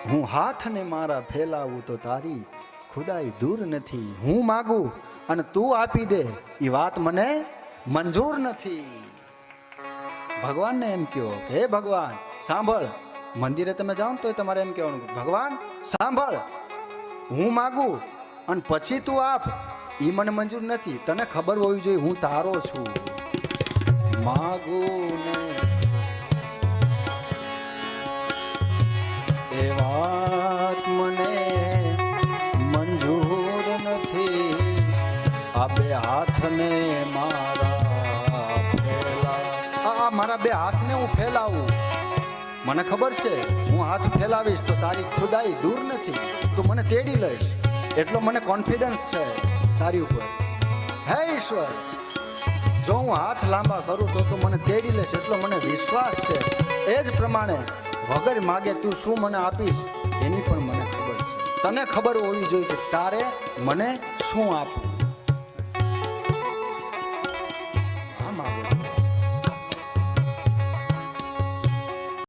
હું હાથને મારા ફેલાવું તો તારી ખુદાઈ દૂર નથી. હું માગું અને તું આપી દે એ વાત મને મંજૂર નથી. ભગવાનને એમ કહો કે હે ભગવાન સાંભળ. મંદિરે તમે જાઓ ને તો તમારે એમ કહેવાનું ભગવાન સાંભળ, હું માગું અને પછી તું આપ એ મને મંજૂર નથી. તને ખબર હોવી જોઈએ હું તારો છું. માગું ને એ વાત મને મંજૂર નથી. આ બે હાથને મારા બે હાથને હું ફેલાવું. મને ખબર છે હું હાથ ફેલાવીશ તો તારી ખુદાઈ દૂર નથી. તું મને તેડી લઈશ એટલો મને કોન્ફિડન્સ છે તારી ઉપર. હે ઈશ્વર, જો હું હાથ લાંબા કરું તો તું મને તેડી લઈશ એટલો મને વિશ્વાસ છે. એ જ પ્રમાણે વગર માગે તું શું મને આપીશ એની પણ મને ખબર છે. તને ખબર હોવી જોઈએ કે તારે મને શું આપવું.